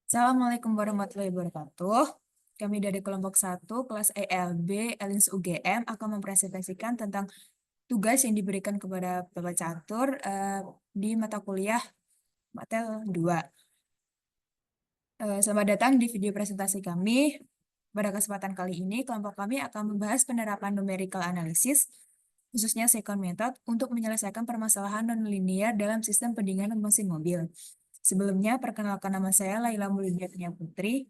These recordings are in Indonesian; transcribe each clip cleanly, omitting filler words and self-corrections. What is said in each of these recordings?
Assalamualaikum warahmatullahi wabarakatuh. Kami dari kelompok 1, kelas ELB, Elins UGM, akan mempresentasikan tentang tugas yang diberikan kepada Bapak Catur di mata kuliah Matel 2. Selamat datang di video presentasi kami. Pada kesempatan kali ini, kelompok kami akan membahas penerapan numerical analysis, khususnya second method, untuk menyelesaikan permasalahan non-linear dalam sistem pendinginan mesin mobil. Sebelumnya, perkenalkan nama saya Laila Mulydia Putri.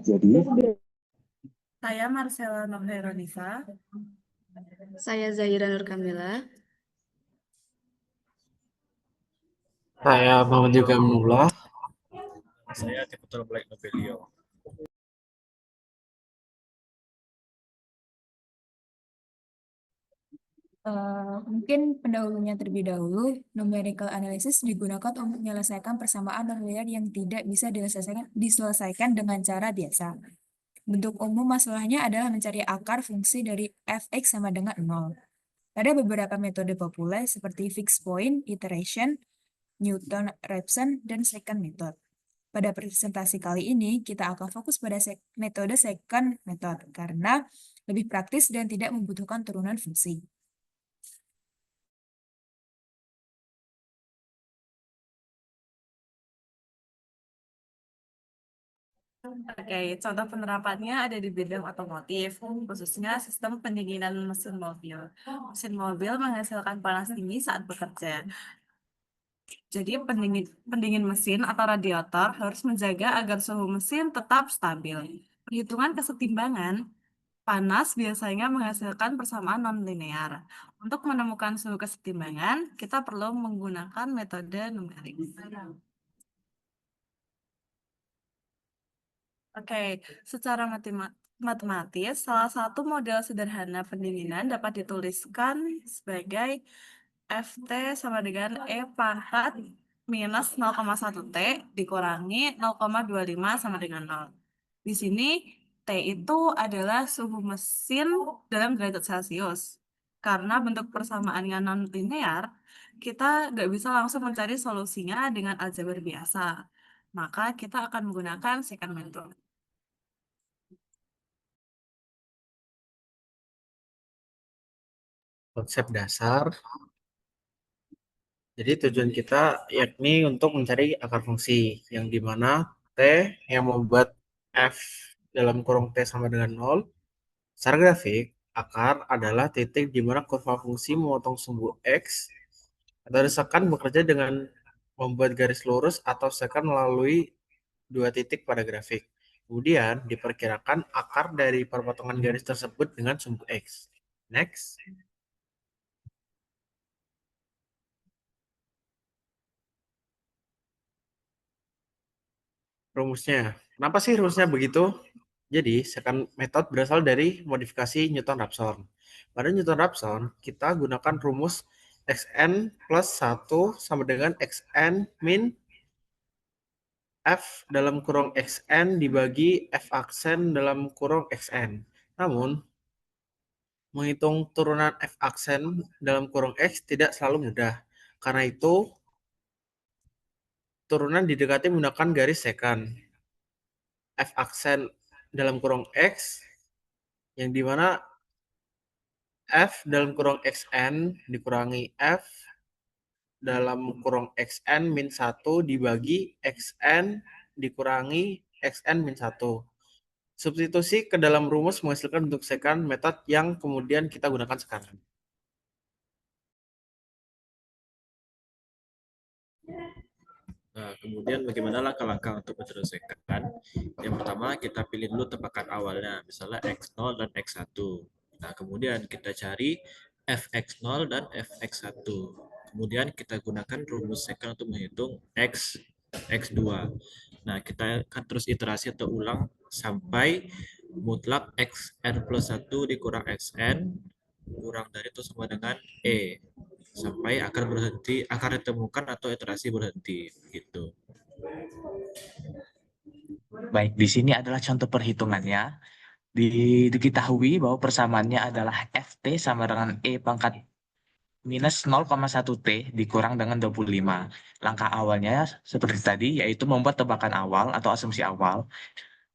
Jadi, Saya Marcella Nurhaironisa. Saya Zahira Nur Kamila. saya Muhammad juga Mullah. Saya Tiputul Black Novelio. Mungkin pendahulunya terlebih dahulu, numerical analysis digunakan untuk menyelesaikan persamaan non-linear yang tidak bisa diselesaikan dengan cara biasa. Bentuk umum masalahnya adalah mencari akar fungsi dari fx sama dengan 0. Ada beberapa metode populer seperti fixed point, iteration, Newton-Raphson, dan second method. Pada presentasi kali ini, kita akan fokus pada metode second method karena lebih praktis dan tidak membutuhkan turunan fungsi. Oke, contoh penerapannya ada di bidang otomotif, khususnya sistem pendinginan mesin mobil. Mesin mobil menghasilkan panas tinggi saat bekerja. Jadi pendingin mesin atau radiator harus menjaga agar suhu mesin tetap stabil. Perhitungan kesetimbangan panas biasanya menghasilkan persamaan non-linear. Untuk menemukan suhu kesetimbangan, kita perlu menggunakan metode numerik. Oke, secara matematis, salah satu model sederhana pendinginan dapat dituliskan sebagai Ft sama dengan E pangkat minus 0,1 T dikurangi 0,25 sama dengan 0. Di sini T itu adalah suhu mesin dalam derajat Celcius. Karena bentuk persamaannya non-linear, kita nggak bisa langsung mencari solusinya dengan aljabar biasa. Maka kita akan menggunakan second method. Konsep dasar. Jadi tujuan kita yakni untuk mencari akar fungsi yang dimana T yang membuat F dalam kurung T sama dengan 0. Secara grafik, akar adalah titik di mana kurva fungsi memotong sumbu X atau desakan bekerja dengan membuat garis lurus atau sekan melalui dua titik pada grafik. Kemudian diperkirakan akar dari perpotongan garis tersebut dengan sumbu X. Next. Rumusnya. Kenapa sih rumusnya begitu? Jadi, second method berasal dari modifikasi Newton-Raphson. Pada Newton-Raphson, kita gunakan rumus Xn plus 1 sama dengan Xn min F dalam kurung Xn dibagi F aksen dalam kurung Xn. Namun, menghitung turunan F aksen dalam kurung X tidak selalu mudah. Karena itu, turunan didekati menggunakan garis secant. F aksen dalam kurung X, yang dimana F dalam kurung Xn dikurangi F dalam kurung Xn min 1 dibagi Xn dikurangi Xn min 1. Substitusi ke dalam rumus menghasilkan bentuk secant method yang kemudian kita gunakan sekarang. Nah, kemudian bagaimana langkah-langkah untuk menyelesaikan? Yang pertama, kita pilih dulu tebakan awalnya, misalnya X0 dan X1. Nah, kemudian kita cari Fx0 dan Fx1. Kemudian kita gunakan rumus secant untuk menghitung X2. Nah, kita akan terus iterasi atau ulang sampai mutlak Xn plus 1 dikurang Xn kurang dari itu sama dengan E. Sampai akar ditemukan atau iterasi berhenti gitu. Baik, di sini adalah contoh perhitungannya. Diketahui bahwa persamaannya adalah Ft sama dengan E pangkat minus 0,1 T dikurang dengan 25. Langkah awalnya seperti tadi, yaitu membuat tebakan awal atau asumsi awal.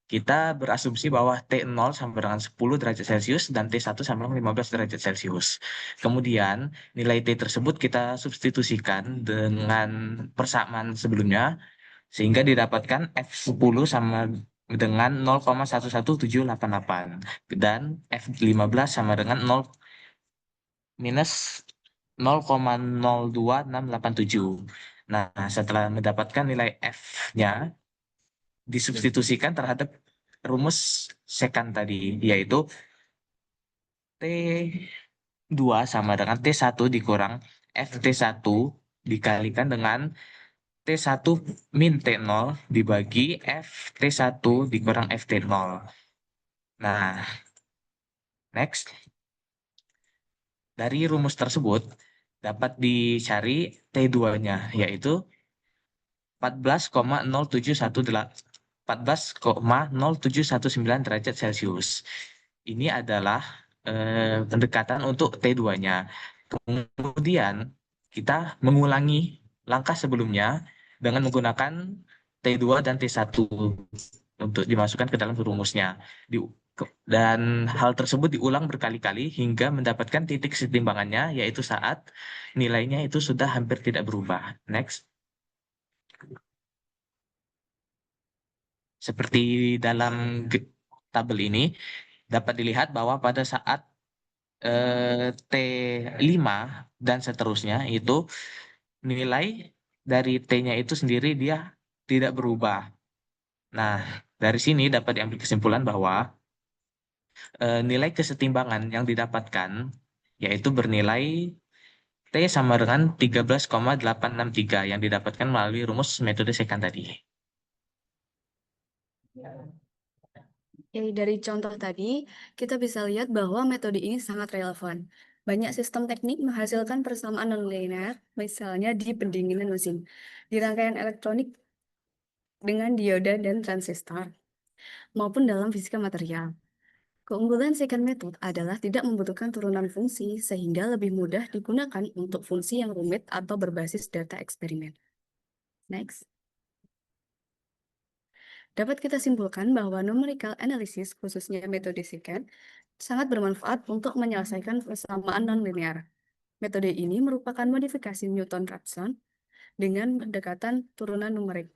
Kita berasumsi bahwa T0 sama dengan 10 derajat Celcius dan T1 sama dengan 15 derajat Celcius. Kemudian, nilai T tersebut kita substitusikan dengan persamaan sebelumnya, sehingga didapatkan F10 sama dengan 0,11788 dan F15 sama dengan 0 minus 0,026687. Nah, setelah mendapatkan nilai F-nya, disubstitusikan terhadap rumus secant tadi, yaitu T2 sama dengan T1 dikurang FT1 dikalikan dengan T1 min T0 dibagi FT1 dikurang FT0. Nah, next. Dari rumus tersebut dapat dicari T2-nya, yaitu 14,0719 derajat Celcius. Ini adalah pendekatan untuk T2-nya. Kemudian kita mengulangi langkah sebelumnya dengan menggunakan T2 dan T1 untuk dimasukkan ke dalam rumusnya. Dan hal tersebut diulang berkali-kali hingga mendapatkan titik setimbangannya, yaitu saat nilainya itu sudah hampir tidak berubah. Next. Seperti dalam tabel ini, dapat dilihat bahwa pada saat T5 dan seterusnya itu nilai dari T-nya itu sendiri dia tidak berubah. Nah, dari sini dapat diambil kesimpulan bahwa nilai kesetimbangan yang didapatkan yaitu bernilai T sama dengan 13,863 yang didapatkan melalui rumus metode secant tadi. Oke, dari contoh tadi, kita bisa lihat bahwa metode ini sangat relevan. Banyak sistem teknik menghasilkan persamaan nonlinear, misalnya di pendinginan mesin, di rangkaian elektronik dengan dioda dan transistor, maupun dalam fisika material. Keunggulan secant method adalah tidak membutuhkan turunan fungsi, sehingga lebih mudah digunakan untuk fungsi yang rumit atau berbasis data eksperimen. Next. Dapat kita simpulkan bahwa numerical analysis, khususnya metode secant, sangat bermanfaat untuk menyelesaikan persamaan nonlinear. Metode ini merupakan modifikasi Newton-Raphson dengan pendekatan turunan numerik.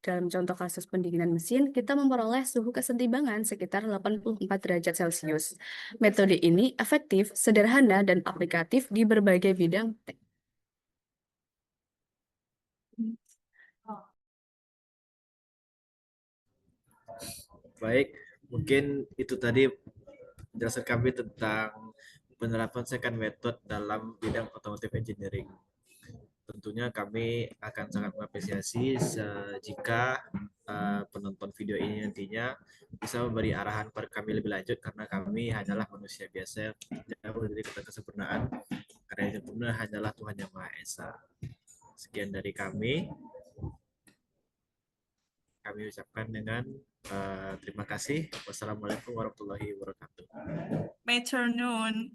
Dalam contoh kasus pendinginan mesin, kita memperoleh suhu kesetimbangan sekitar 84 derajat Celcius. Metode ini efektif, sederhana, dan aplikatif di berbagai bidang. Baik, mungkin itu tadi penjelasan kami tentang penerapan secant method dalam bidang automotive engineering. Tentunya kami akan sangat mengapresiasi jika penonton video ini nantinya bisa memberi arahan pada kami lebih lanjut, karena kami hanyalah manusia biasa jauh dari kata kesempurnaan, karena yang sempurna hanyalah Tuhan Yang Maha Esa. Sekian dari kami ucapkan dengan terima kasih. Wassalamualaikum warahmatullahi wabarakatuh. Metronome.